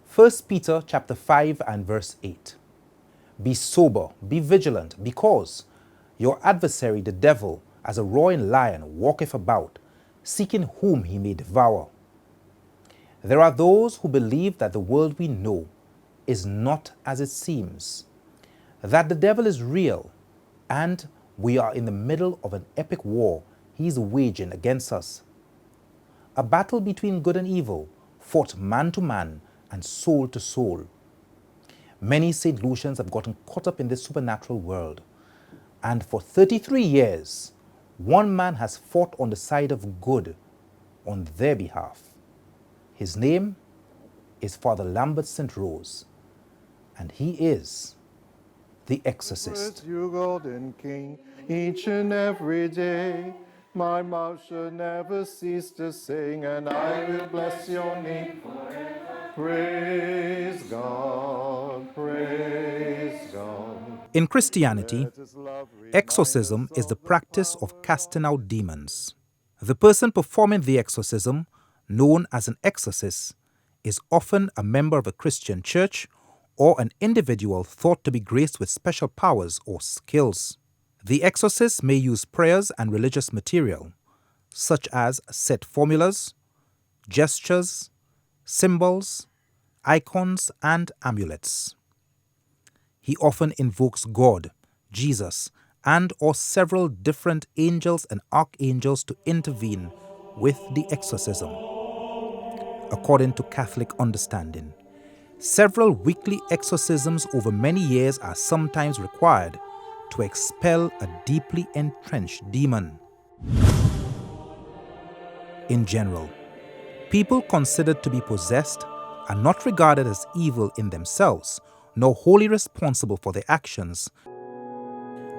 First Peter chapter 5 and verse 8. Be sober, be vigilant, because your adversary the devil, as a roaring lion, walketh about, seeking whom he may devour. There are those who believe that the world we know is not as it seems, that the devil is real, and we are in the middle of an epic war he is waging against us. A battle between good and evil, fought man to man and soul to soul. Many St Lucians have gotten caught up in this supernatural world, and for 33 years, one man has fought on the side of good on their behalf. His name is Father Lambert St Rose, and he is the Exorcist. You golden King, each and every day, my mouth shall never cease to sing, and I will bless your name forever. Praise God, praise God. In Christianity, exorcism is the practice of casting out demons. The person performing the exorcism, known as an exorcist, is often a member of a Christian church or an individual thought to be graced with special powers or skills. The exorcist may use prayers and religious material, such as set formulas, gestures, symbols, icons, and amulets. He often invokes God, Jesus, and or several different angels and archangels to intervene with the exorcism. According to Catholic understanding, several weekly exorcisms over many years are sometimes required to expel a deeply entrenched demon. In general, people considered to be possessed are not regarded as evil in themselves, nor wholly responsible for their actions,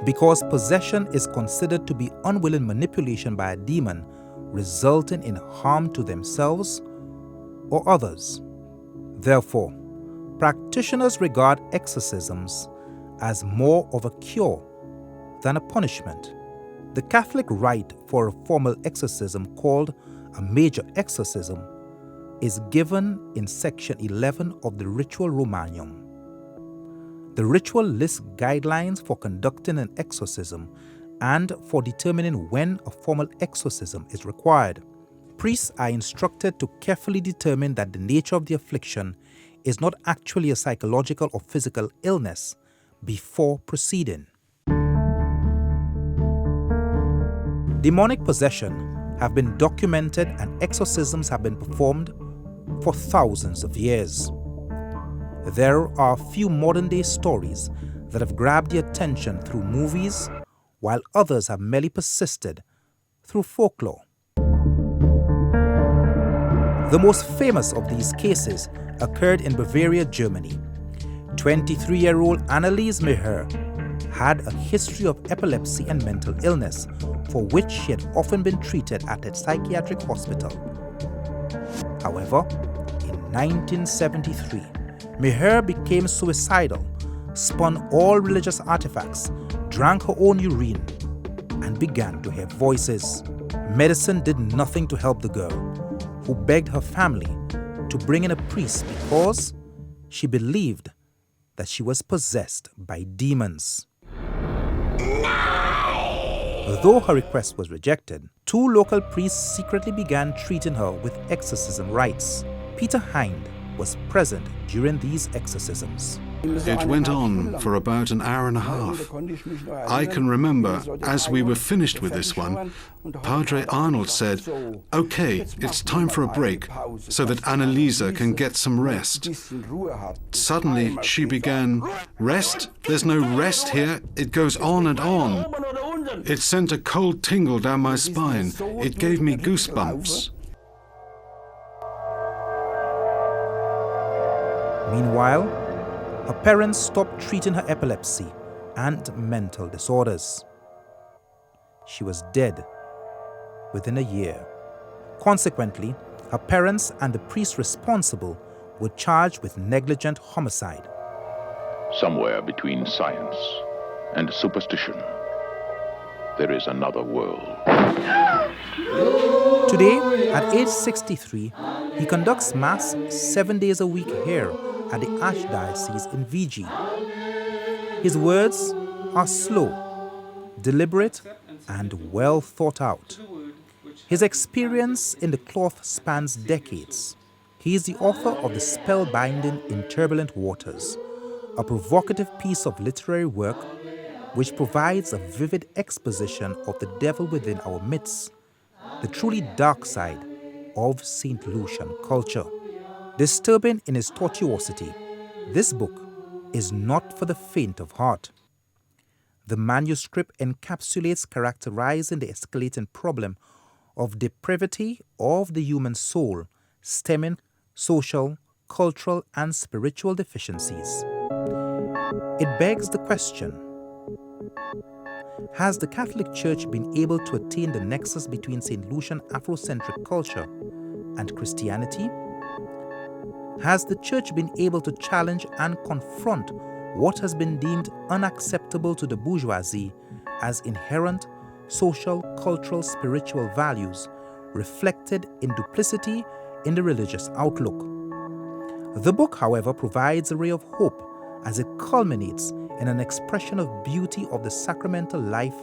because possession is considered to be unwilling manipulation by a demon, resulting in harm to themselves or others. Therefore, practitioners regard exorcisms as more of a cure than a punishment. The Catholic rite for a formal exorcism, called a major exorcism, is given in section 11 of the Ritual Romanium. The ritual lists guidelines for conducting an exorcism and for determining when a formal exorcism is required. Priests are instructed to carefully determine that the nature of the affliction is not actually a psychological or physical illness before proceeding. Demonic possession have been documented and exorcisms have been performed for thousands of years. There are a few modern-day stories that have grabbed the attention through movies, while others have merely persisted through folklore. The most famous of these cases occurred in Bavaria, Germany. 23-year-old Anneliese Meher had a history of epilepsy and mental illness, for which she had often been treated at a psychiatric hospital. However, in 1973, Meher became suicidal, spun all religious artifacts, drank her own urine, and began to hear voices. Medicine did nothing to help the girl, who begged her family to bring in a priest because she believed that she was possessed by demons. Though her request was rejected, 2 local priests secretly began treating her with exorcism rites. Peter Hind was present during these exorcisms. It went on for about an hour and a half. I can remember, as we were finished with this one, Padre Arnold said, "Okay, it's time for a break, so that Anneliese can get some rest." Suddenly she began, "Rest? There's no rest here. It goes on and on." It sent a cold tingle down my spine. It gave me goosebumps. Meanwhile, her parents stopped treating her epilepsy and mental disorders. She was dead within a year. Consequently, her parents and the priest responsible were charged with negligent homicide. Somewhere between science and superstition, there is another world. Today, at age 63, he conducts Mass 7 days a week here at the Archdiocese in Fiji. His words are slow, deliberate, and well thought out. His experience in the cloth spans decades. He is the author of The Spellbinding in Turbulent Waters, a provocative piece of literary work which provides a vivid exposition of the devil within our midst, the truly dark side of St Lucian culture. Disturbing in its tortuosity, this book is not for the faint of heart. The manuscript encapsulates characterizing the escalating problem of depravity of the human soul, stemming social, cultural, and spiritual deficiencies. It begs the question: has the Catholic Church been able to attain the nexus between St. Lucian Afrocentric culture and Christianity? Has the Church been able to challenge and confront what has been deemed unacceptable to the bourgeoisie as inherent social, cultural, spiritual values reflected in duplicity in the religious outlook? The book, however, provides a ray of hope as it culminates in an expression of beauty of the sacramental life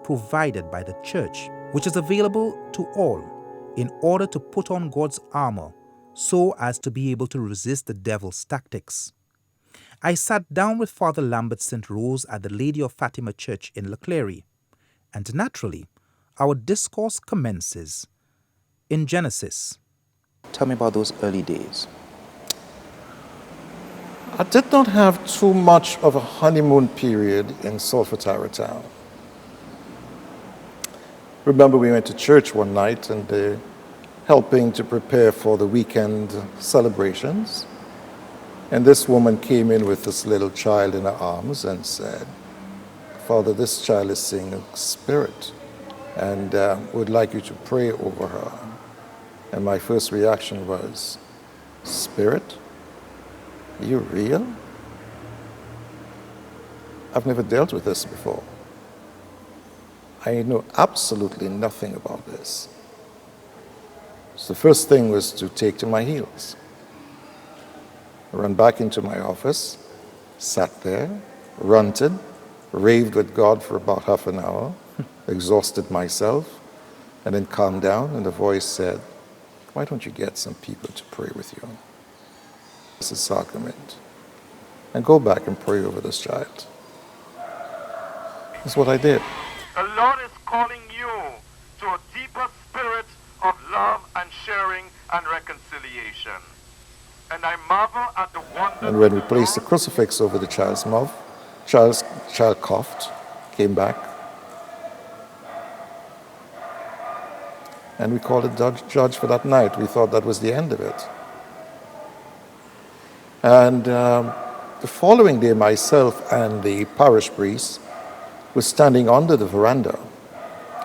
provided by the Church, which is available to all in order to put on God's armor so as to be able to resist the devil's tactics. I sat down with Father Lambert St Rose at the Lady of Fatima Church in Leclerc, and naturally, our discourse commences in Genesis. Tell me about those early days. I did not have too much of a honeymoon period in Solfatara town. Remember, we went to church one night and helping to prepare for the weekend celebrations. And this woman came in with this little child in her arms and said, "Father, this child is seeing a spirit and would like you to pray over her." And my first reaction was, "Spirit? Are you real? I've never dealt with this before. I know absolutely nothing about this." So the first thing was to take to my heels. I ran back into my office, sat there, ranted, raved with God for about half an hour, exhausted myself, and then calmed down, and the voice said, "Why don't you get some people to pray with you? It's a sacrament. And go back and pray over this child." That's what I did. The Lord is calling you to a deeper spirit of love and sharing and reconciliation. And I marvel at the wonder. And when we placed the crucifix over the child's mouth, child coughed, came back, and we called a judge for that night. We thought that was the end of it. And the following day, myself and the parish priest were standing under the veranda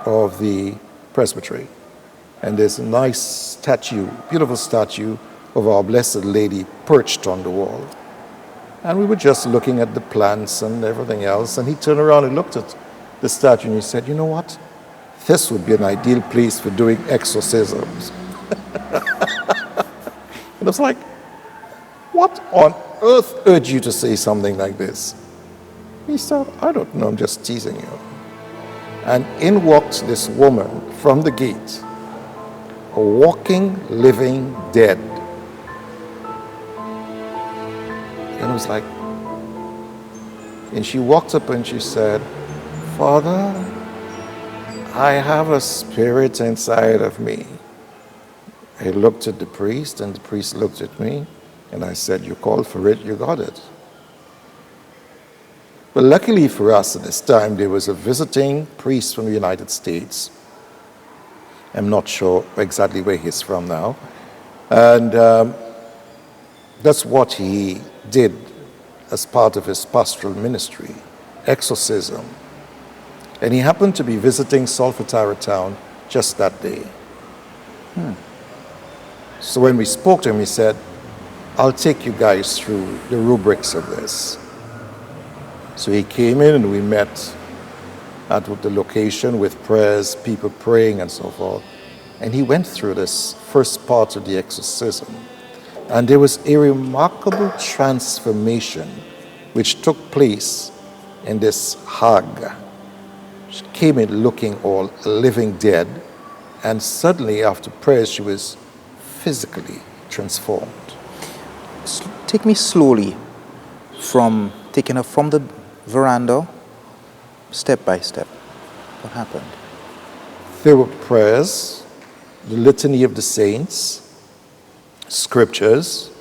of the presbytery. And there's a nice statue, beautiful statue of Our Blessed Lady perched on the wall. And we were just looking at the plants and everything else. And he turned around and looked at the statue and he said, "You know what? This would be an ideal place for doing exorcisms." And I was like, "What on earth urged you to say something like this?" He said, "I don't know, I'm just teasing you." And in walked this woman from the gate, a walking, living dead. And I was like, and she walked up and she said, "Father, I have a spirit inside of me." I looked at the priest and the priest looked at me and I said, "You called for it, you got it." But luckily for us at this time, there was a visiting priest from the United States. I'm not sure exactly where he's from now. And That's what he did as part of his pastoral ministry, exorcism. And he happened to be visiting Solfatara town just that day. So when we spoke to him, he said, I'll take you guys through the rubrics of this. So he came in and we met at the location with prayers, people praying and so forth. And he went through this first part of the exorcism. And there was a remarkable transformation which took place in this hag. She came in looking all living dead, and suddenly after prayers she was physically transformed. Take me slowly from taking her from the veranda, step by step. What happened? There were prayers, the litany of the saints, scriptures,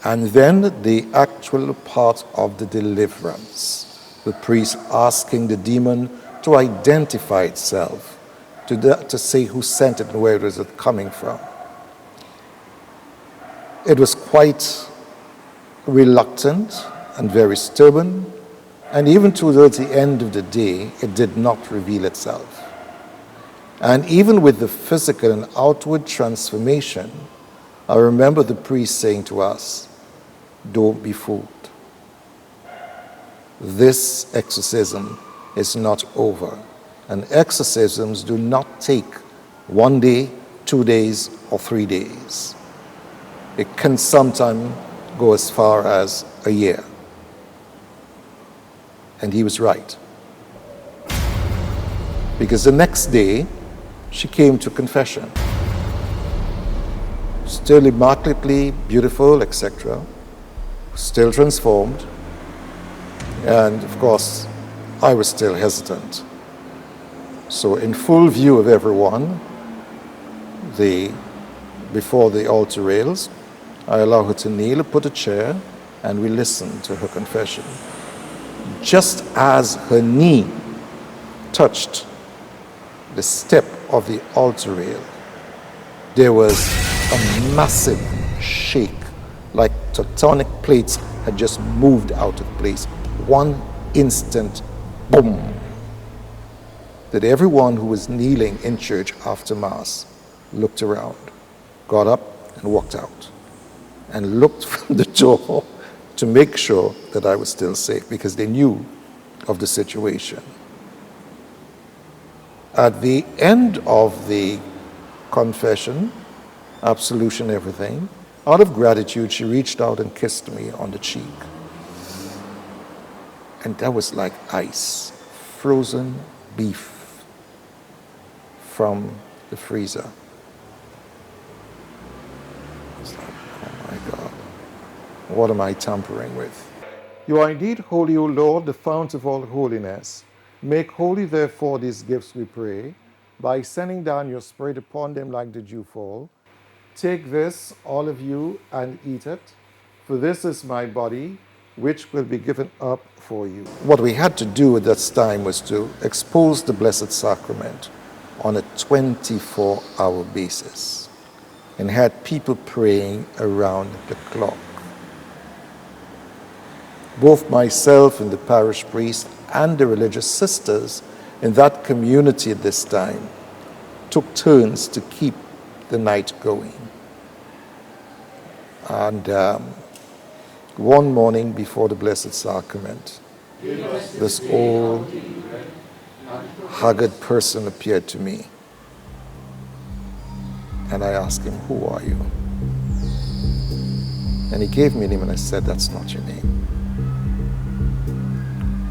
and then the actual part of the deliverance. The priest asking the demon to identify itself, to say who sent it and where it was coming from. It was quite reluctant and very stubborn, and even towards the end of the day, it did not reveal itself. And even with the physical and outward transformation, I remember the priest saying to us, don't be fooled. This exorcism is not over. And exorcisms do not take 1 day, 2 days, or 3 days. It can sometimes go as far as a year. And he was right. Because the next day, she came to confession. Still immaculately beautiful, etc. Still transformed. And of course, I was still hesitant. So in full view of everyone, before the altar rails, I allow her to kneel, put a chair, and we listen to her confession. Just as her knee touched the step of the altar rail, there was a massive shake, like tectonic plates had just moved out of place. One instant, boom, that everyone who was kneeling in church after Mass looked around, got up and walked out, and looked from the door to make sure that I was still safe, because they knew of the situation. At the end of the confession, absolution, everything, out of gratitude, she reached out and kissed me on the cheek. And that was like ice, frozen beef from the freezer. It's like, oh my God, what am I tampering with? You are indeed holy, O Lord, the fount of all holiness. Make holy, therefore, these gifts, we pray, by sending down your Spirit upon them like the dewfall. Take this, all of you, and eat it, for this is my body, which will be given up for you. What we had to do at that time was to expose the Blessed Sacrament on a 24-hour basis, and had people praying around the clock. Both myself and the parish priest and the religious sisters in that community at this time took turns to keep the night going. And one morning before the Blessed Sacrament, this old, haggard person appeared to me. And I asked him, who are you? And he gave me a name, and I said, that's not your name.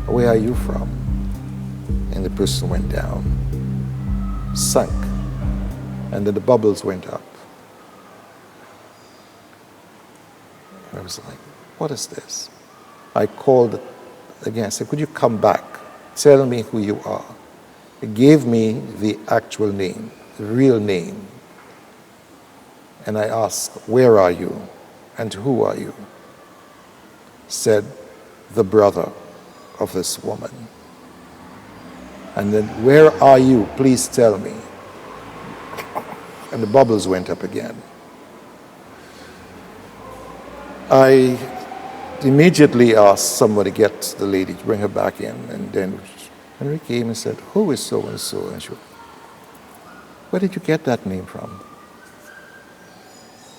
Where are you from? And the person went down, sank, and then the bubbles went up. I was like, what is this? I called again. I said, could you come back? Tell me who you are. He gave me the actual name, the real name. And I asked, where are you? And who are you? Said, the brother of this woman. And then, where are you? Please tell me. And the bubbles went up again. I immediately asked somebody to get the lady to bring her back in, and then Henry came and said, "Who is so and so?" And she went, "Where did you get that name from?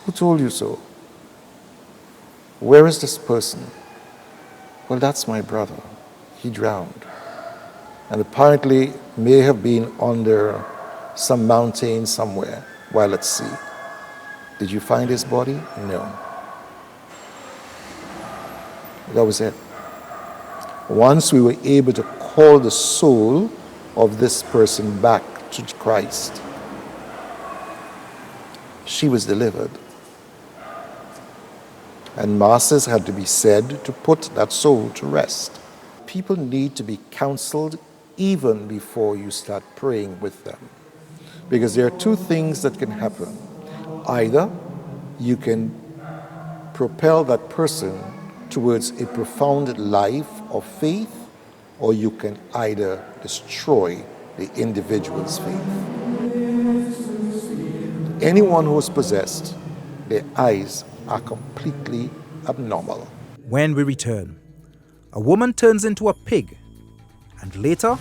Who told you so? Where is this person?" "Well, that's my brother. He drowned. And apparently may have been under some mountain somewhere while at sea. Did you find his body?" "No." That was it. Once we were able to call the soul of this person back to Christ, she was delivered. And masses had to be said to put that soul to rest. People need to be counseled even before you start praying with them. Because there are two things that can happen. Either you can propel that person towards a profound life of faith, or you can either destroy the individual's faith. Anyone who is possessed, their eyes are completely abnormal. When we return, a woman turns into a pig, and later,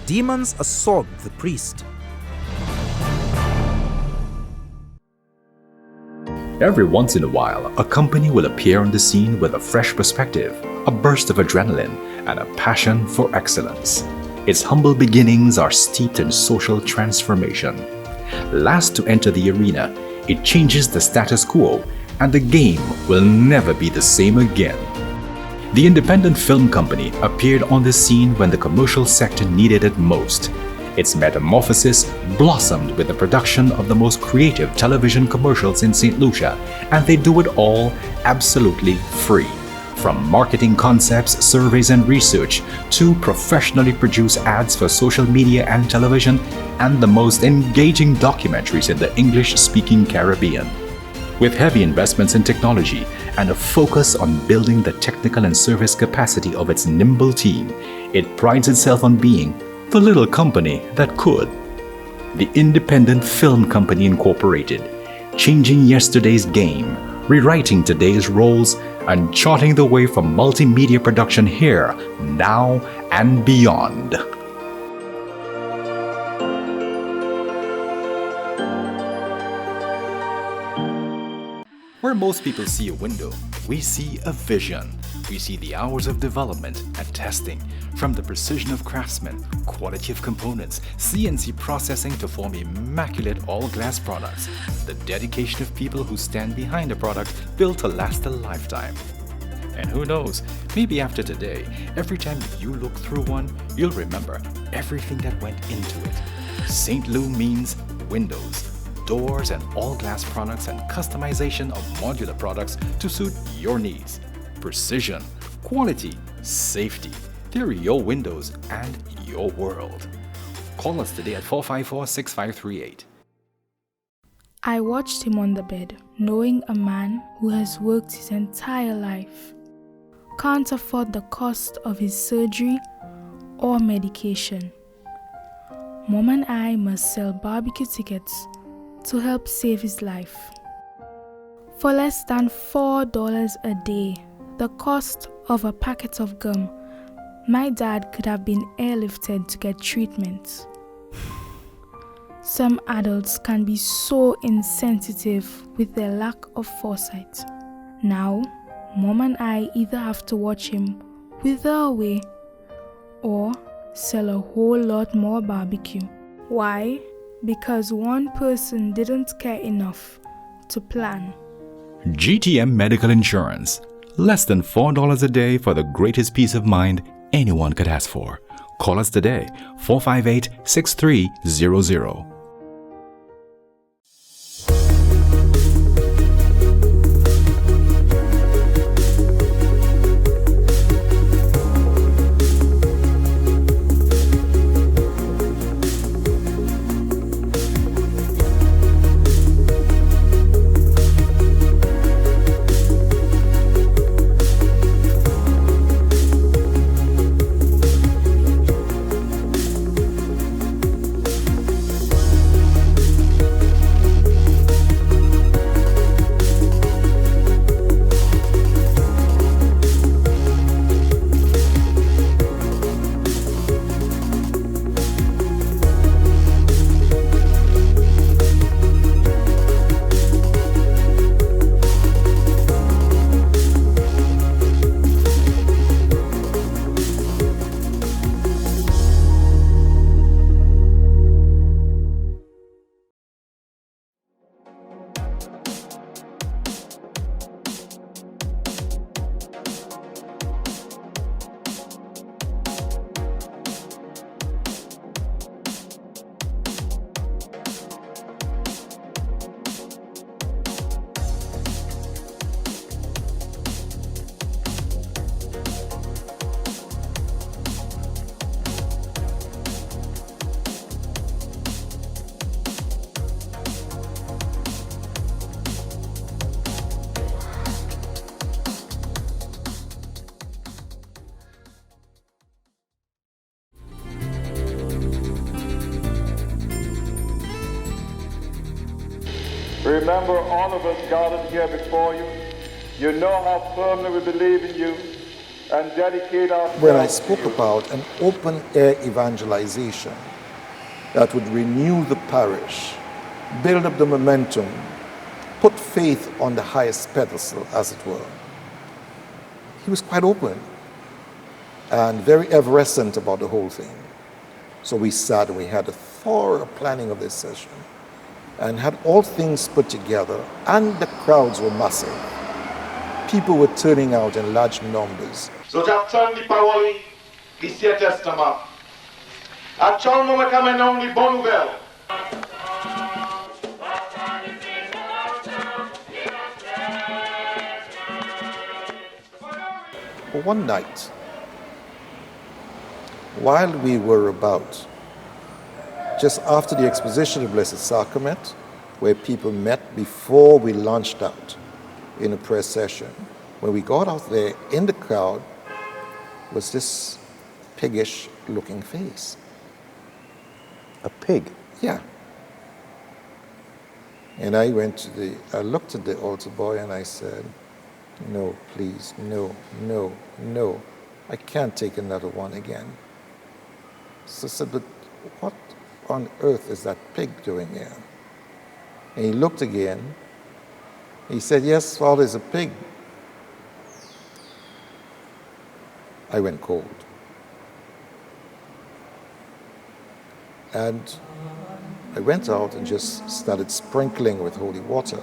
demons assault the priest. Every once in a while, a company will appear on the scene with a fresh perspective, a burst of adrenaline, and a passion for excellence. Its humble beginnings are steeped in social transformation. Last to enter the arena, it changes the status quo, and the game will never be the same again. The independent film company appeared on the scene when the commercial sector needed it most. Its metamorphosis blossomed with the production of the most creative television commercials in St Lucia, and they do it all absolutely free. From marketing concepts, surveys and research, to professionally produced ads for social media and television, and the most engaging documentaries in the English-speaking Caribbean. With heavy investments in technology and a focus on building the technical and service capacity of its nimble team, it prides itself on being the little company that could. The Independent Film Company Incorporated, changing yesterday's game, rewriting today's roles, and charting the way for multimedia production here, now, and beyond. Where most people see a window, we see a vision. We see the hours of development and testing, from the precision of craftsmen, quality of components, CNC processing to form immaculate all-glass products, the dedication of people who stand behind a product built to last a lifetime. And who knows, maybe after today, every time you look through one, you'll remember everything that went into it. St. Lou means windows, doors and all-glass products, and customization of modular products to suit your needs. Precision, quality, safety. They're your windows and your world. Call us today at 454-6538. I watched him on the bed, knowing a man who has worked his entire life, can't afford the cost of his surgery or medication. Mom and I must sell barbecue tickets to help save his life. For less than $4 a day, the cost of a packet of gum, my dad could have been airlifted to get treatment. Some adults can be so insensitive with their lack of foresight. Now, Mom and I either have to watch him wither away or sell a whole lot more barbecue. Why? Because one person didn't care enough to plan. GTM Medical Insurance. Less than $4 a day for the greatest peace of mind anyone could ask for. Call us today, 458-6300. Remember all of us gathered here before you. You know how firmly we believe in you and dedicate ourselves When I to spoke you. about an open-air evangelization that would renew the parish, build up the momentum, put faith on the highest pedestal, as it were, he was quite open and very effervescent about the whole thing. So we sat and we had a thorough planning of this session and had all things put together, and the crowds were massive. People were turning out in large numbers. So just turn the parole, this year testament. A ciò nome come only Bonvel. But one night, while we were about, just after the exposition of Blessed Sacrament, where people met before we launched out in a prayer session, when we got out there in the crowd was this piggish looking face. A pig? Yeah. And I looked at the altar boy and I said, no, please, no, no, no. I can't take another one again. So I said, but what on earth is that pig doing here? And he looked again. He said, yes, Father, it's a pig. I went cold. And I went out and just started sprinkling with holy water.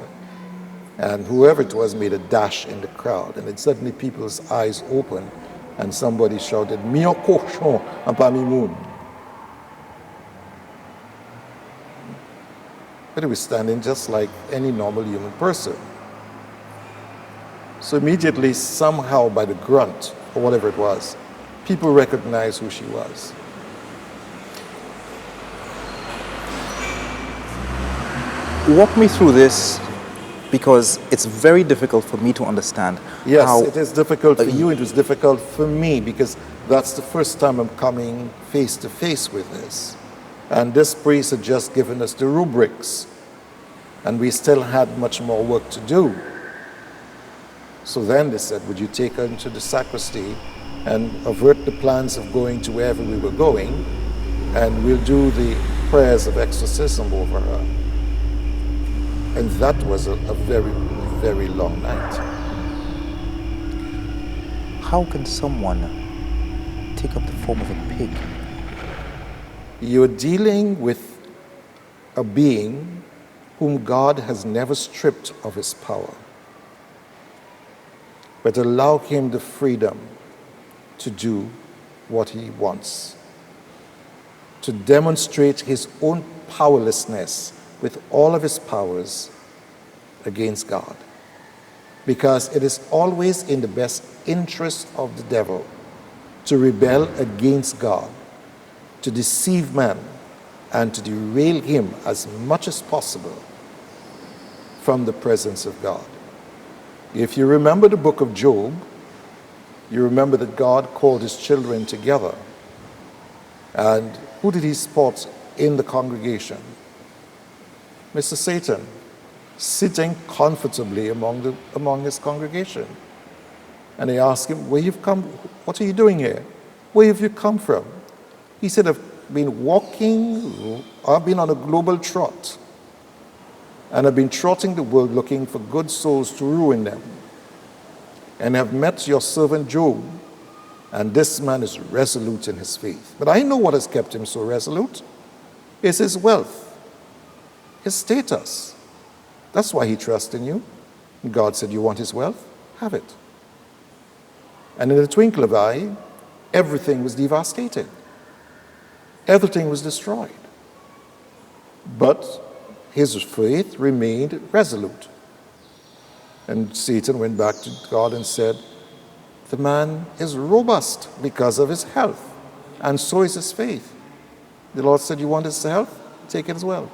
And whoever it was made a dash in the crowd. And then suddenly people's eyes opened and somebody shouted, Mio cochon and pas mi moon. But he was standing just like any normal human person. So immediately, somehow by the grunt, or whatever it was, people recognized who she was. Walk me through this, because it's very difficult for me to understand. Yes, how it is difficult for you, it was difficult for me, because that's the first time I'm coming face to face with this. And this priest had just given us the rubrics, and we still had much more work to do. So then they said, would you take her into the sacristy and avert the plans of going to wherever we were going, and we'll do the prayers of exorcism over her. And that was a very, very long night. How can someone take up the form of a pig? You're dealing with a being whom God has never stripped of his power, but allow him the freedom to do what he wants, to demonstrate his own powerlessness with all of his powers against God. Because it is always in the best interest of the devil to rebel against God, to deceive man, and to derail him as much as possible from the presence of God. If you remember the book of Job, you remember that God called his children together. And who did he spot in the congregation? Mr. Satan, sitting comfortably among his congregation. And they asked him, where you've come, what are you doing here? Where have you come from? He said, I've been walking, I've been on a global trot. And I've been trotting the world looking for good souls to ruin them. And I've met your servant Job, and this man is resolute in his faith. But I know what has kept him so resolute. It's his wealth, his status. That's why he trusts in you. God said, you want his wealth? Have it. And in a twinkle of an eye, everything was devastated. Everything was destroyed. But his faith remained resolute. And Satan went back to God and said, the man is robust because of his health, and so is his faith. The Lord said, you want his health? Take it as well.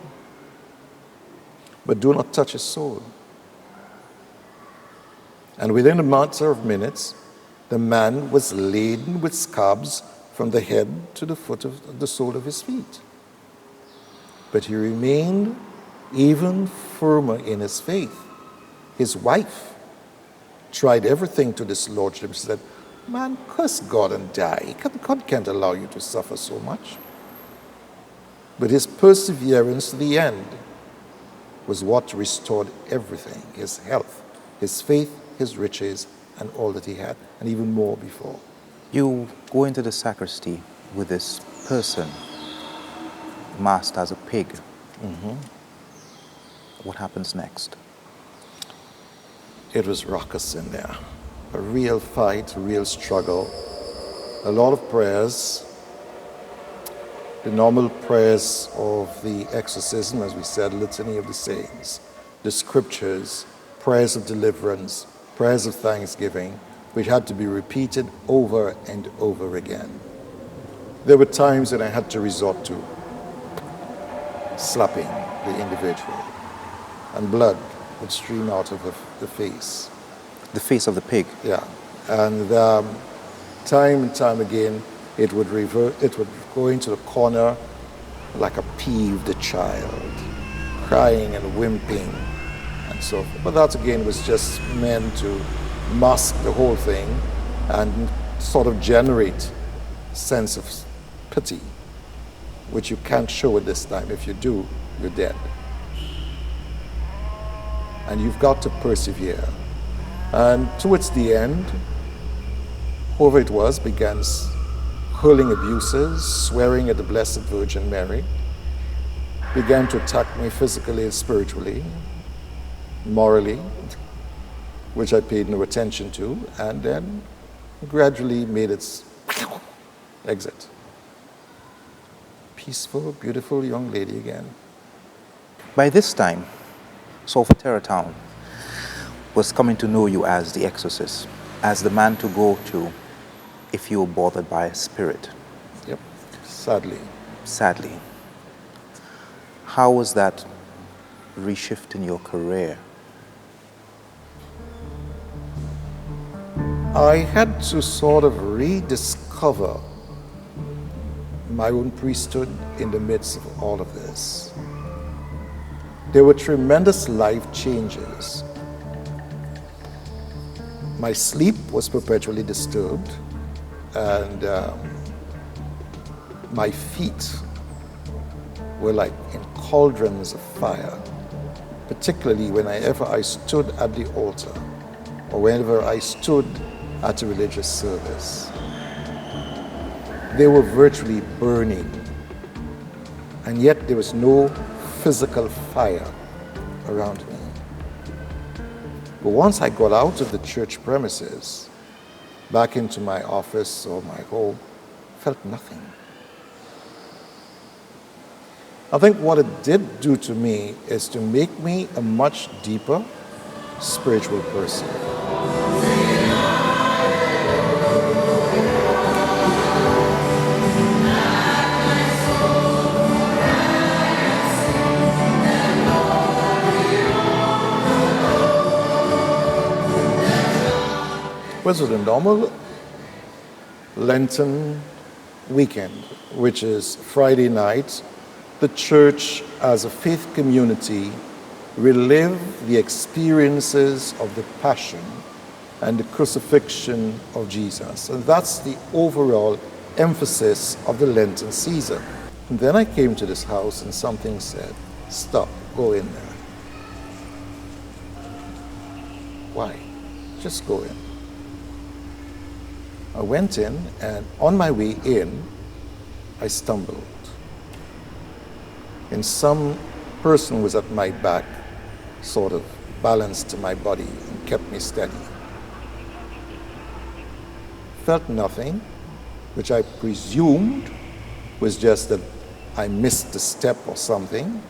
But do not touch his soul. And within a matter of minutes, the man was laden with scabs from the head to the foot of the sole of his feet. But he remained even firmer in his faith. His wife tried everything to dislodge him. She said, man, curse God and die. God can't allow you to suffer so much. But his perseverance to the end was what restored everything, his health, his faith, his riches, and all that he had, and even more before. You go into the sacristy with this person masked as a pig. What happens next? It was raucous in there. A real fight, a real struggle, a lot of prayers, the normal prayers of the exorcism, as we said, litany of the saints, the scriptures, prayers of deliverance, prayers of thanksgiving, which had to be repeated over and over again. There were times when I had to resort to slapping the individual, and blood would stream out of the face. The face of the pig? Yeah. And time and time again, it would go into the corner like a peeved child, crying and whimpering and so forth. But that again was just meant to mask the whole thing and sort of generate a sense of pity, which you can't show at this time. If you do, you're dead. And you've got to persevere. And towards the end, whoever it was began hurling abuses, swearing at the Blessed Virgin Mary, began to attack me physically and spiritually, morally, which I paid no attention to, and then gradually made its exit. Peaceful, beautiful young lady again. By this time, Solfatara Town was coming to know you as the exorcist, as the man to go to if you were bothered by a spirit. Yep, sadly. Sadly. How was that reshift in your career? I had to sort of rediscover my own priesthood in the midst of all of this. There were tremendous life changes. My sleep was perpetually disturbed, and my feet were like in cauldrons of fire, particularly whenever I stood at the altar or whenever I stood at a religious service. They were virtually burning, and yet there was no physical fire around me. But once I got out of the church premises, back into my office or my home, I felt nothing. I think what it did do to me is to make me a much deeper spiritual person. Was it a normal Lenten weekend, which is Friday night? The church, as a faith community, relive the experiences of the Passion and the crucifixion of Jesus. And that's the overall emphasis of the Lenten season. And then I came to this house and something said, stop, go in there. Why? Just go in. I went in, and on my way in, I stumbled. And some person was at my back, sort of balanced my body and kept me steady. Felt nothing, which I presumed was just that I missed a step or something.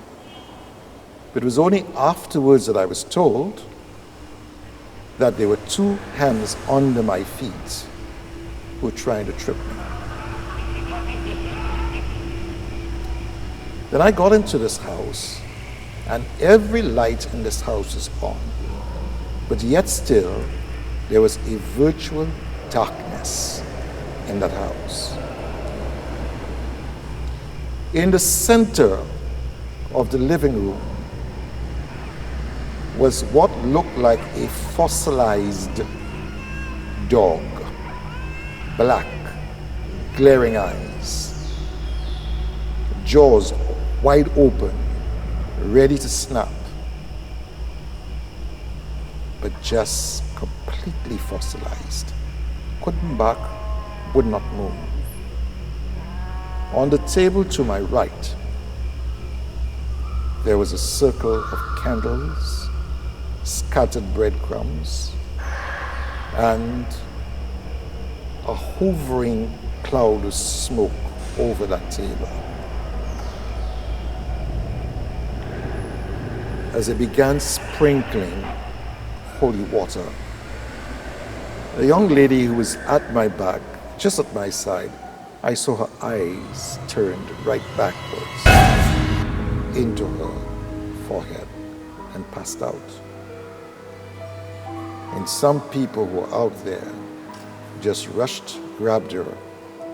But it was only afterwards that I was told that there were two hands under my feet who were trying to trip me. Then I got into this house, and every light in this house is on. But yet still, there was a virtual darkness in that house. In the center of the living room was what looked like a fossilized dog. Black, glaring eyes, jaws wide open, ready to snap, but just completely fossilized. Couldn't bark, would not move. On the table to my right, there was a circle of candles, scattered breadcrumbs, and a hovering cloud of smoke over that table. As it began sprinkling holy water, the young lady who was at my back, just at my side, I saw her eyes turned right backwards into her forehead and passed out. And some people who were out there just rushed, grabbed her,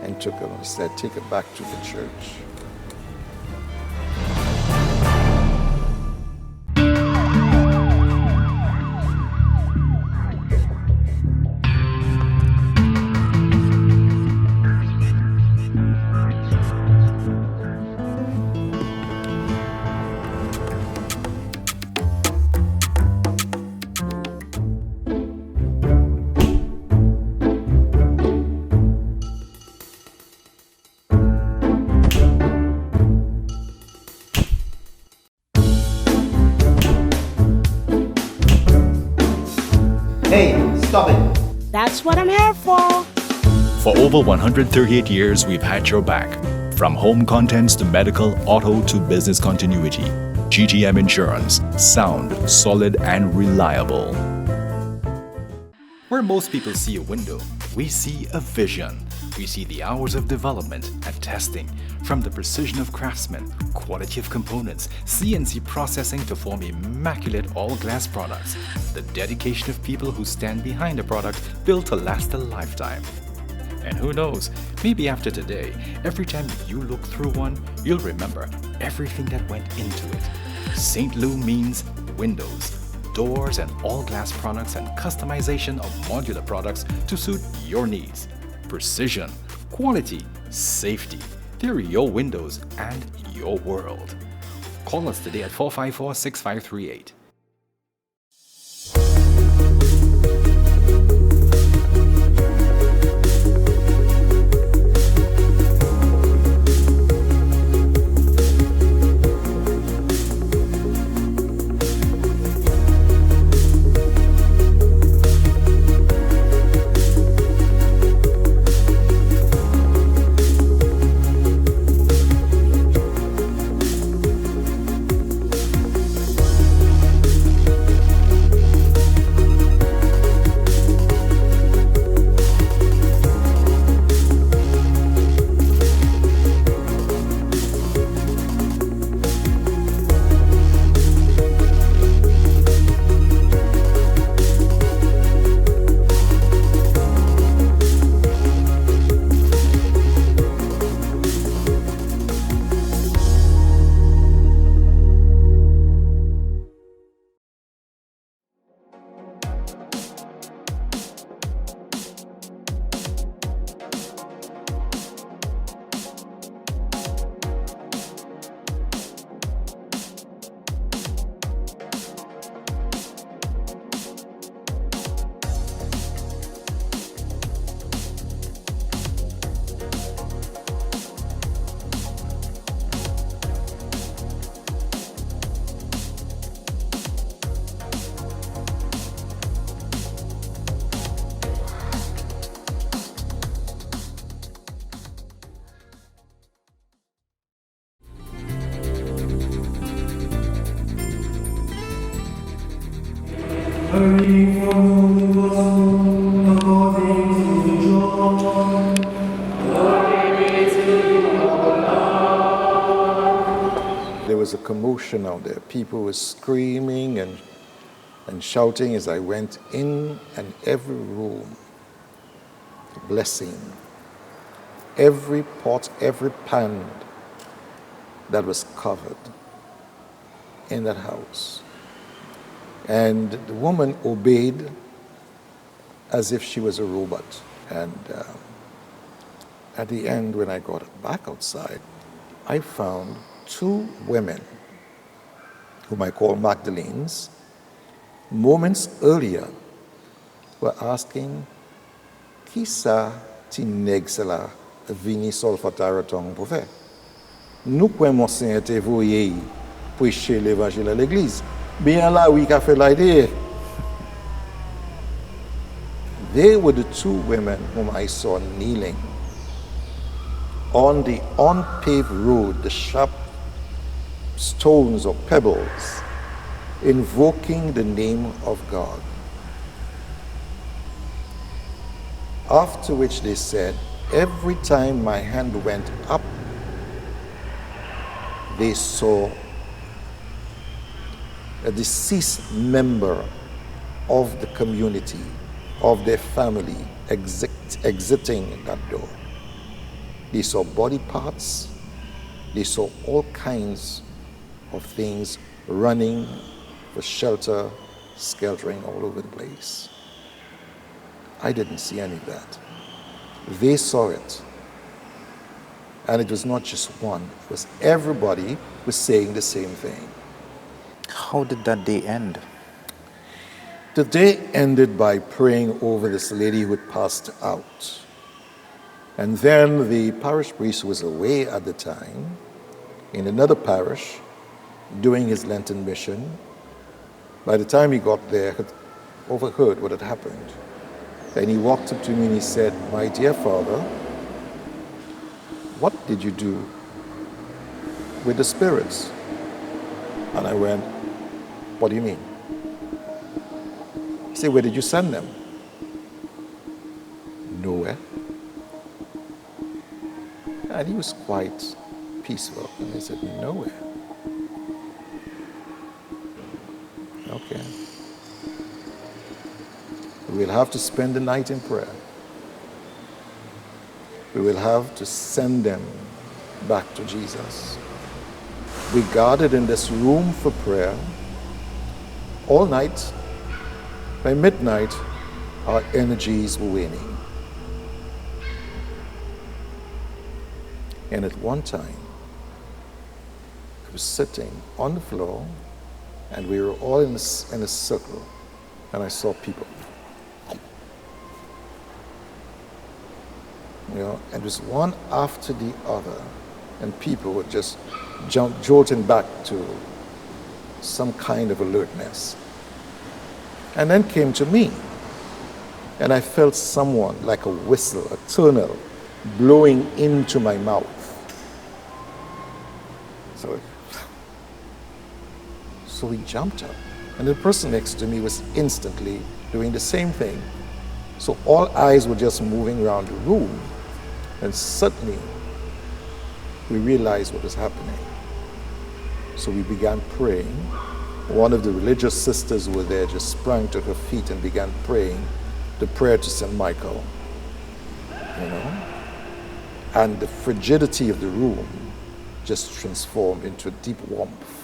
and took her and said, take her back to the church. Hey, stop it. That's what I'm here for. For over 138 years, we've had your back. From home contents to medical, auto to business continuity. GTM Insurance. Sound, solid, and reliable. Where most people see a window, we see a vision. We see the hours of development and testing, from the precision of craftsmen, quality of components, CNC processing to form immaculate all-glass products, the dedication of people who stand behind a product built to last a lifetime. And who knows, maybe after today, every time you look through one, you'll remember everything that went into it. St. Lu means windows, doors and all-glass products and customization of modular products to suit your needs. Precision, quality, safety. They're your windows and your world. Call us today at 454-6538. There was a commotion out there. People were screaming and shouting as I went in, and every room, blessing. Every pot, every pan that was covered in that house And the woman obeyed as if she was a robot. And at the end, when I got back outside, I found two women, whom I call Magdalenes, moments earlier were asking, Kisa ti neg sela vini sol fatara tong pou fe? Nou kwen monsen ete voye prêcher l'évangile à l'église. Bien là, oui, qu'a fait l'idée. They were the two women whom I saw kneeling on the unpaved road, the sharp stones or pebbles, invoking the name of God. After which they said, every time my hand went up, they saw a deceased member of the community, of their family, exiting that door. They saw body parts. They saw all kinds of things running for shelter, skeltering all over the place. I didn't see any of that. They saw it. And it was not just one. It was everybody was saying the same thing. How did that day end? The day ended by praying over this lady who had passed out. And then the parish priest was away at the time in another parish doing his Lenten mission. By the time he got there, had overheard what had happened. And he walked up to me and he said, my dear father, what did you do with the spirits? And I went, what do you mean? He said, where did you send them? Nowhere. And he was quite peaceful. And I said, nowhere. Okay. We will have to spend the night in prayer. We will have to send them back to Jesus. We gathered in this room for prayer all night. By midnight, our energies were waning. And at one time, I was sitting on the floor, and we were all in a circle, and I saw people. You know, and it was one after the other, and people were just jolting back to some kind of alertness. And then came to me, and I felt someone like a whistle, a tunnel, blowing into my mouth. So he jumped up, and the person next to me was instantly doing the same thing. So all eyes were just moving around the room, and suddenly we realized what was happening. So we began praying. One of the religious sisters who were there just sprang to her feet and began praying the prayer to St. Michael, you know? And the frigidity of the room just transformed into a deep warmth.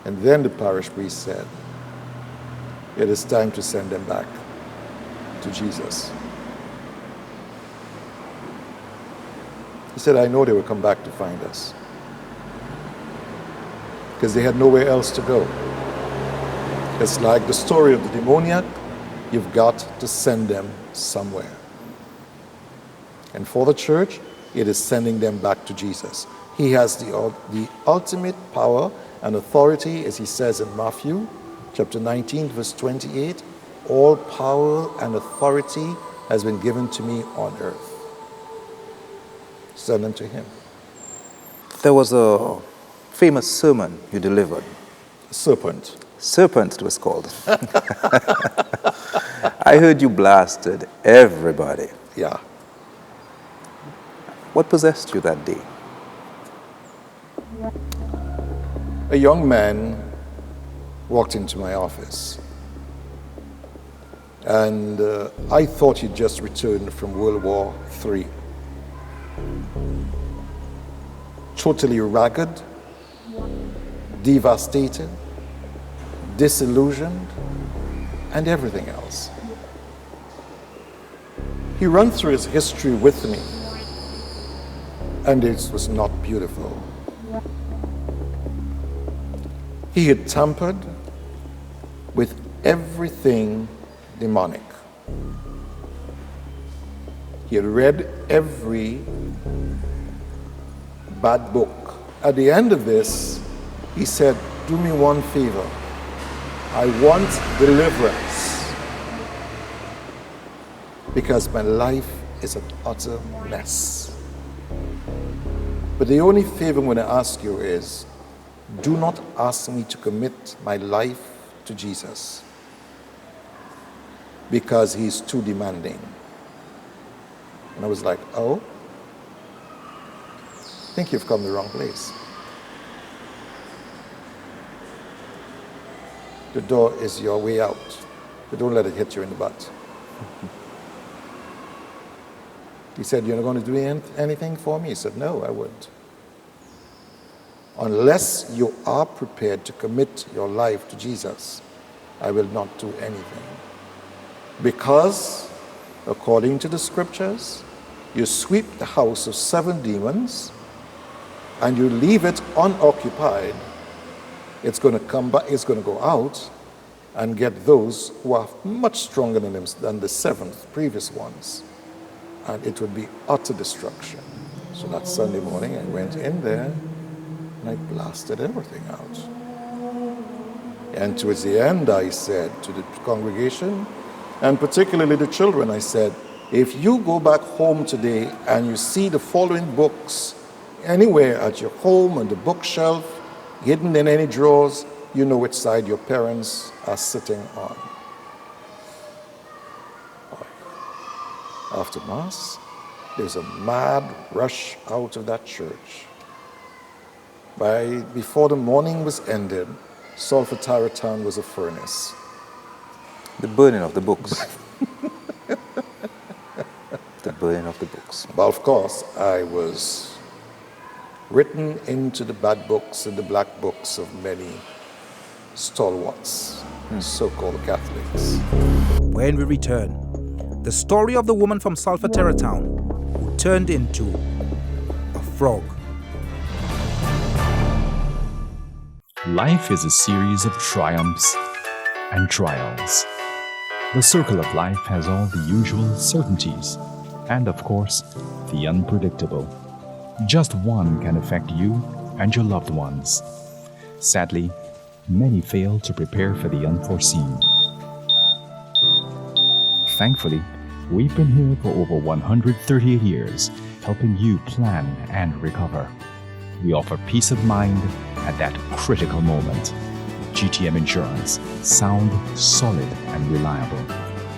And then the parish priest said, it is time to send them back to Jesus. He said, I know they will come back to find us, because they had nowhere else to go. It's like the story of the demoniac. You've got to send them somewhere. And for the church, it is sending them back to Jesus. He has the ultimate power and authority, as he says in Matthew chapter 19, verse 28, all power and authority has been given to me on earth. Send them to him. There was a famous sermon you delivered. Serpent. Serpent, it was called. I heard you blasted everybody. Yeah. What possessed you that day? A young man walked into my office, and I thought he'd just returned from World War III. Totally ragged, devastated, disillusioned, and everything else. He ran through his history with me, and it was not beautiful. He had tampered with everything demonic. He had read every bad book. At the end of this, he said, "Do me one favor. I want deliverance because my life is an utter mess. But the only favor I'm going to ask you is, do not ask me to commit my life to Jesus because he's too demanding." And I was like, "Oh, I think you've come to the wrong place. The door is your way out, but don't let it hit you in the butt." He said, "You're not going to do anything for me?" He said, "No, I wouldn't. Unless you are prepared to commit your life to Jesus, I will not do anything. Because, according to the scriptures, you sweep the house of 7 demons and you leave it unoccupied, it's going to come back, it's going to go out and get those who are much stronger than them, than the 7 previous ones. And it would be utter destruction." So that Sunday morning, I went in there and I blasted everything out. And towards the end, I said to the congregation, and particularly the children, I said, "If you go back home today and you see the following books anywhere at your home on the bookshelf, hidden in any drawers, you know which side your parents are sitting on." After Mass, there's a mad rush out of that church. Before the morning was ended, Solfatara town was a furnace. The burning of the books. The burning of the books. But of course, I was written into the bad books and the black books of many stalwarts, so-called Catholics. When we return, the story of the woman from Solfatara town who turned into a frog. Life is a series of triumphs and trials. The circle of life has all the usual certainties and, of course, the unpredictable. Just one can affect you and your loved ones. Sadly, many fail to prepare for the unforeseen. Thankfully, we've been here for over 138 years, helping you plan and recover. We offer peace of mind at that critical moment. GTM Insurance, sound, solid, and reliable.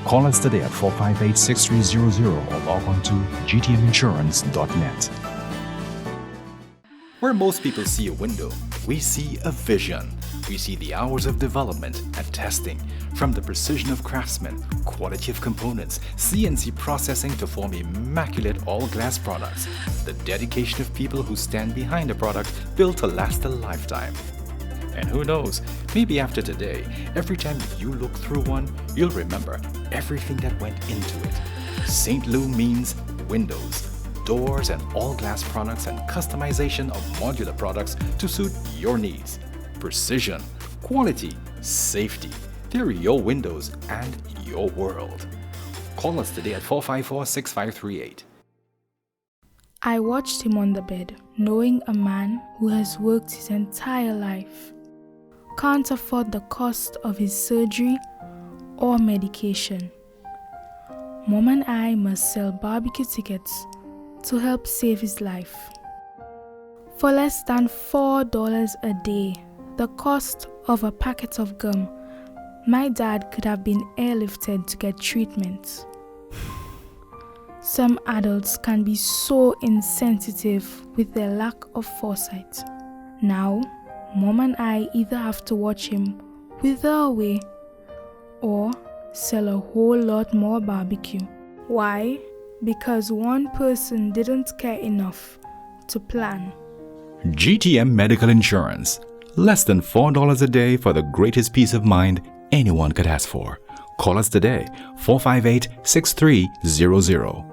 Call us today at 458-6300 or log on to gtminsurance.net. Where most people see a window, we see a vision. We see the hours of development and testing, from the precision of craftsmen, quality of components, CNC processing to form immaculate all-glass products, the dedication of people who stand behind a product built to last a lifetime. And who knows, maybe after today, every time you look through one, you'll remember everything that went into it. St. Lu means windows, doors, and all-glass products, and customization of modular products to suit your needs. Precision, quality, safety. They're your windows and your world. Call us today at 454-6538. I watched him on the bed, knowing a man who has worked his entire life, can't afford the cost of his surgery or medication. Mom and I must sell barbecue tickets to help save his life. For less than $4 a day, the cost of a packet of gum, my dad could have been airlifted to get treatment. Some adults can be so insensitive with their lack of foresight. Now, Mom and I either have to watch him wither away or sell a whole lot more barbecue. Why? Because one person didn't care enough to plan. GTM Medical Insurance. Less than $4 a day for the greatest peace of mind anyone could ask for. Call us today, 458-6300.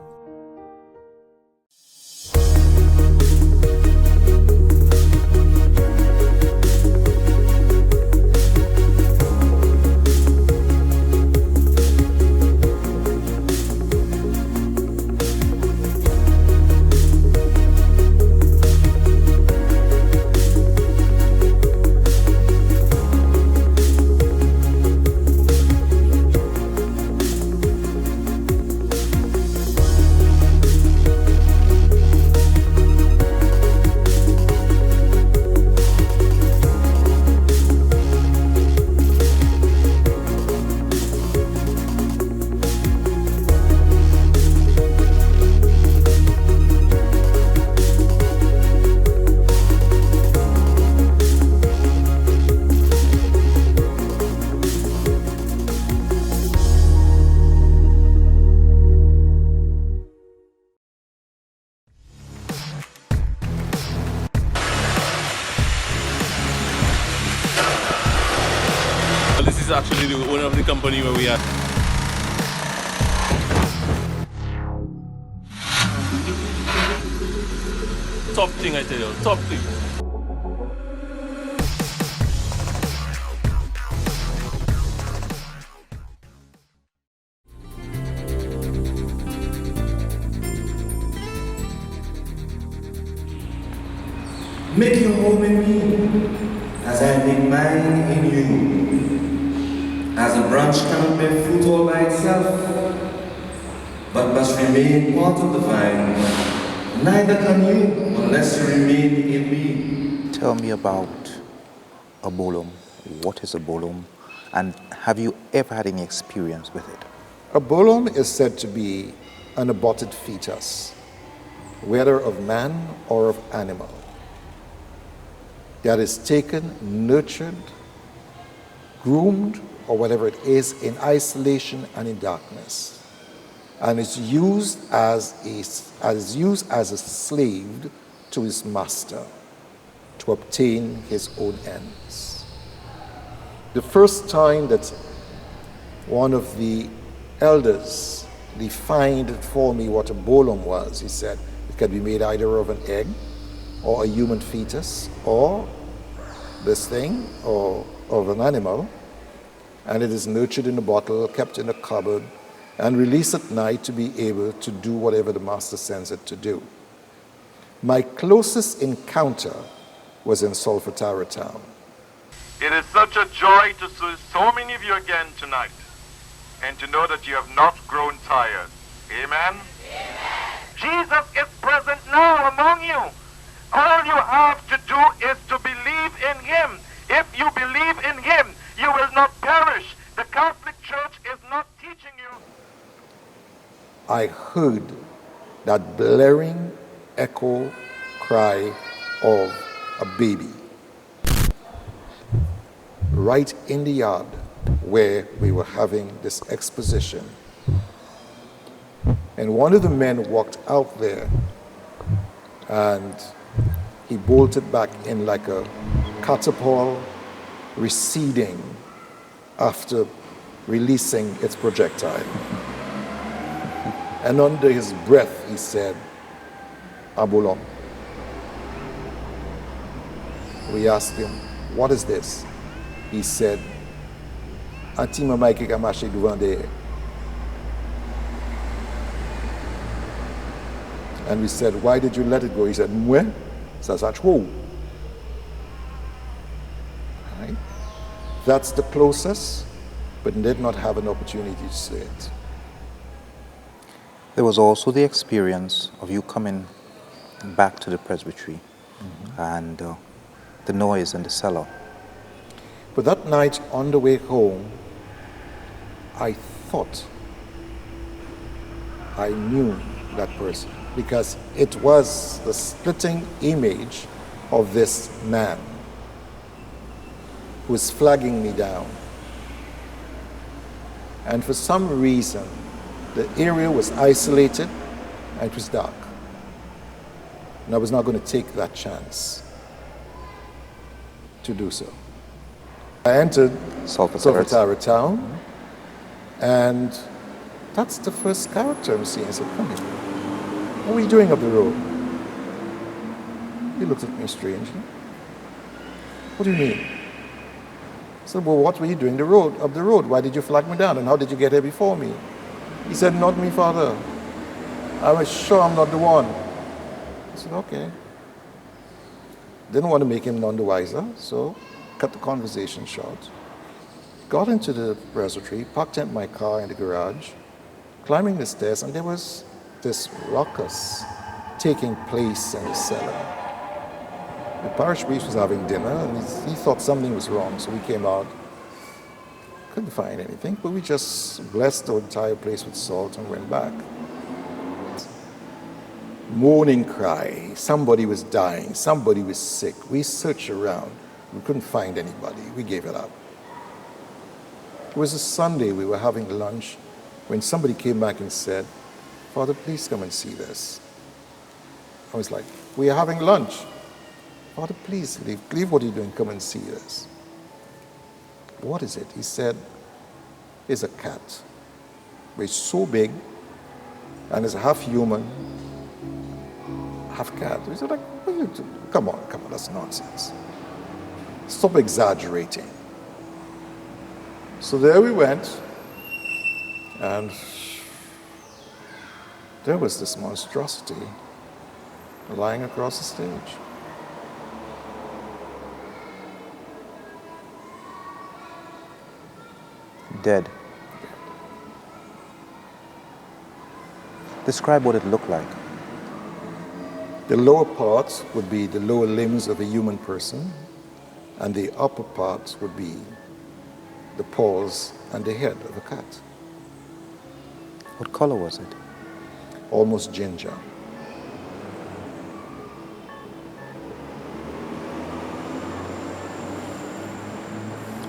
This is actually the owner of the company where we are. Top thing, I tell you, top thing. Make your home in me, as I make mine in you. As a branch cannot bear fruit all by itself, but must remain part of the vine, neither can you unless you remain in me. Tell me about a bolum. What is a bolum? And have you ever had any experience with it? A bolum is said to be an aborted fetus, whether of man or of animal, that is taken, nurtured, groomed, or whatever it is, in isolation and in darkness, and is used as a slave to his master to obtain his own ends. The first time that one of the elders defined for me what a bolum was, he said it can be made either of an egg or a human fetus or this thing or of an animal, and it is nurtured in a bottle, kept in a cupboard, and released at night to be able to do whatever the master sends it to do. My closest encounter was in Solfatara town. It is such a joy to see so many of you again tonight, and to know that you have not grown tired. Amen? Jesus is present now among you. All you have to do is to believe in him. If you believe in him, you will not perish. The Catholic Church is not teaching you. I heard that blaring echo cry of a baby right in the yard where we were having this exposition. And one of the men walked out there and he bolted back in like a catapult receding after releasing its projectile. And under his breath he said, "Abolom." We asked him, "What is this?" He said, "Antima Maike Kamashi Duvande." And we said, "Why did you let it go?" He said, "Mwe, sasachwo." Right? That's the closest, but did not have an opportunity to say it. There was also the experience of you coming back to the presbytery and the noise in the cellar. But that night on the way home, I thought I knew that person, because it was the splitting image of this man who was flagging me down. And for some reason, the area was isolated and it was dark. And I was not going to take that chance. to do so. I entered Solfatara town, and that's the first character I'm seeing. I said, come here. What are you doing up the road? He looked at me strangely. What do you mean? I said, well, what were you doing up the road? Why did you flag me down? And how did you get here before me? He said, not me, Father. I was sure I'm not the one. I said, okay. Didn't want to make him none the wiser, so cut the conversation short. Got into the presbytery, parked in my car in the garage, climbing the stairs, and there was this ruckus taking place in the cellar. The parish priest was having dinner, and he thought something was wrong, so we came out. Couldn't find anything, but we just blessed the entire place with salt and went back. Mourning cry, somebody was dying, somebody was sick. We searched around, we couldn't find anybody, we gave it up. It was a Sunday, we were having lunch, when somebody came back and said, Father, please come and see this. I was like, we are having lunch. Father, please leave what you're doing, come and see this. What is it? He said, it's a cat. But it's so big, and it's half human, half cat. We said, like, what are you doing? Come on, that's nonsense. Stop exaggerating. So there we went, and there was this monstrosity lying across the stage. Dead. Describe what it looked like. The lower part would be the lower limbs of a human person, and the upper part would be the paws and the head of a cat. What color was it? Almost ginger.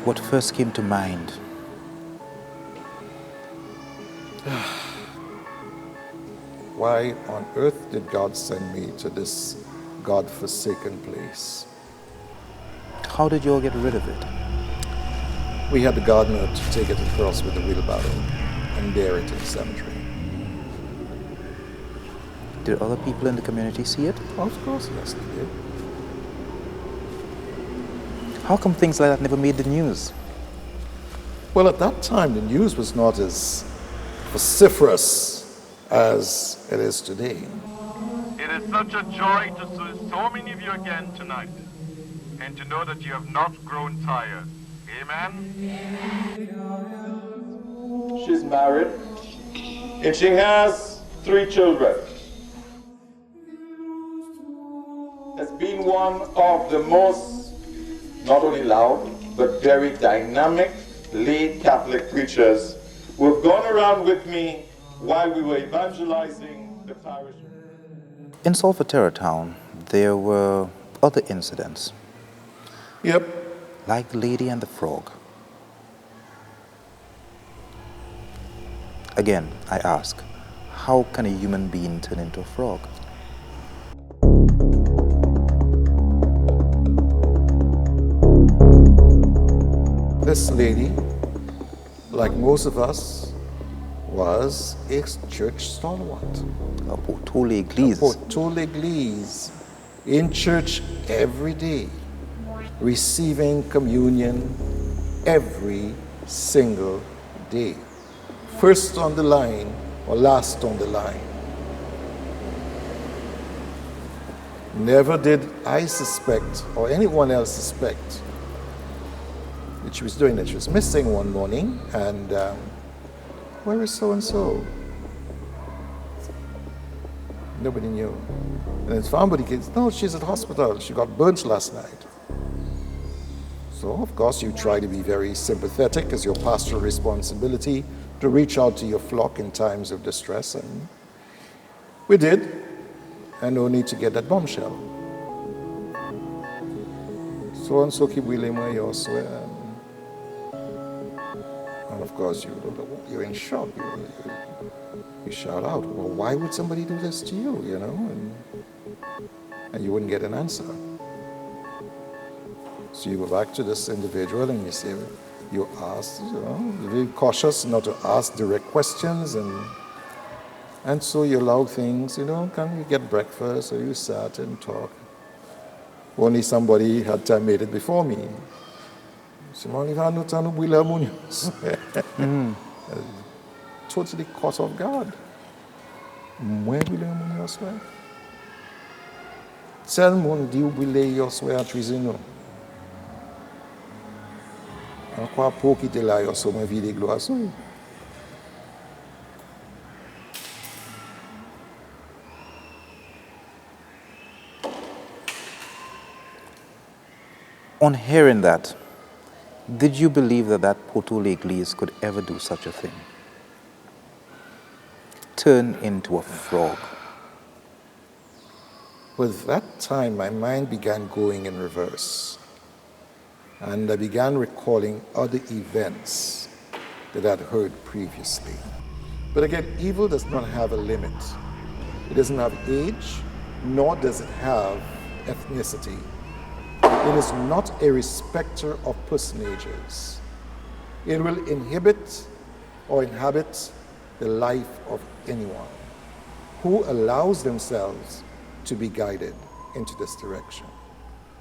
What first came to mind? Why on earth did God send me to this God-forsaken place? How did you all get rid of it? We had the gardener to take it across with a wheelbarrow and bear it to the cemetery. Did other people in the community see it? Of course, yes, they did. How come things like that never made the news? Well, at that time, the news was not as vociferous as it is today. It is such a joy to see so many of you again tonight, and to know that you have not grown tired. Amen? She's married, and she has 3 children. Has been one of the most, not only loud, but very dynamic lay Catholic preachers who have gone around with me while we were evangelizing the parish. In Solfatara town, there were other incidents. Yep. Like the lady and the frog. Again, I ask, how can a human being turn into a frog? This lady, like most of us, was a church stalwart. A portole église. A portole église. In church every day, receiving communion every single day. First on the line or last on the line. Never did I suspect, or anyone else suspect, that she was doing that. She was missing one morning, and where is so-and-so? Nobody knew. And it's found by the kids, no, she's at the hospital. She got burnt last night. So, of course, you try to be very sympathetic as your pastoral responsibility to reach out to your flock in times of distress. And we did, and no need to get that bombshell. So-and-so keep willing my your swear. And of course, you're in shock. You shout out, well, why would somebody do this to you, you know? And you wouldn't get an answer. So you go back to this individual and you say, you ask, very cautious not to ask direct questions, and so you allow things, can we get breakfast, or you sat and talk. Only somebody had made it before me. Totally caught off guard. Tell mon diu bile yo swe a trizino. An kwa po ki te la yo so mwen vide glo aso. On hearing that, did you believe that Porto L'Église could ever do such a thing? Turn into a frog. With that time, my mind began going in reverse. And I began recalling other events that I'd heard previously. But again, evil does not have a limit. It doesn't have age, nor does it have ethnicity. It is not a respecter of personages. It will inhibit or inhabit the life of anyone who allows themselves to be guided into this direction.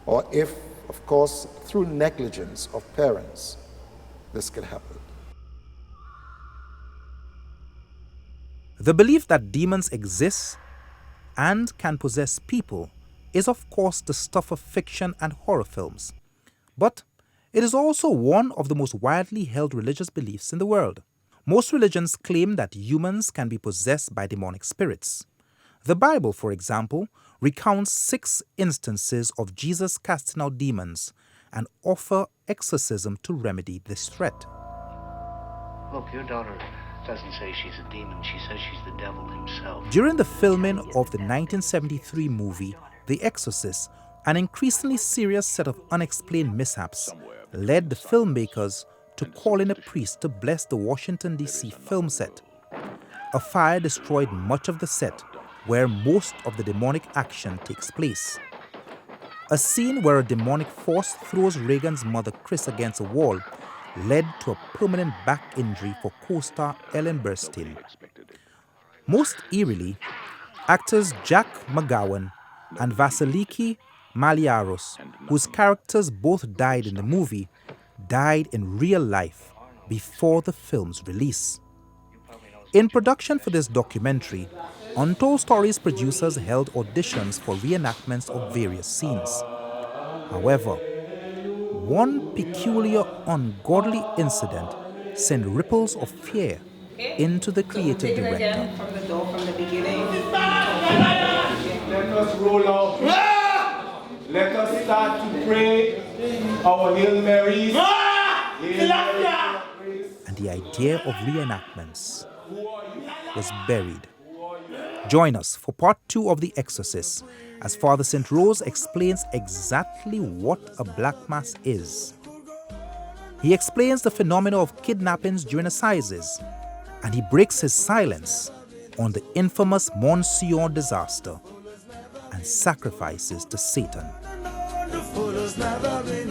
Or if, of course, through negligence of parents, this could happen. The belief that demons exist and can possess people is, of course, the stuff of fiction and horror films. But it is also one of the most widely held religious beliefs in the world. Most religions claim that humans can be possessed by demonic spirits. The Bible, for example, recounts 6 instances of Jesus casting out demons and offer exorcism to remedy this threat. Look, your daughter doesn't say she's a demon. She says she's the devil himself. During the filming of the 1973 movie, The Exorcist, an increasingly serious set of unexplained mishaps led the filmmakers to call in a priest to bless the Washington, D.C. film set. A fire destroyed much of the set, where most of the demonic action takes place. A scene where a demonic force throws Reagan's mother Chris against a wall led to a permanent back injury for co-star Ellen Burstyn. Most eerily, actors Jack McGowan and Vasiliki Maliaros, whose characters both died in the movie, died in real life before the film's release. In production for this documentary, Untold Stories producers held auditions for reenactments of various scenes. However, one peculiar ungodly incident sent ripples of fear into the creative director. From the door from the beginning. Let us roll out. Let us start to pray our Hail Marys. And the idea of reenactments was buried. Join us for part 2 of The Exorcist as Father St Rose explains exactly what a black mass is. He explains the phenomena of kidnappings during assizes, and he breaks his silence on the infamous Monsieur disaster and sacrifices to Satan. The fool has never been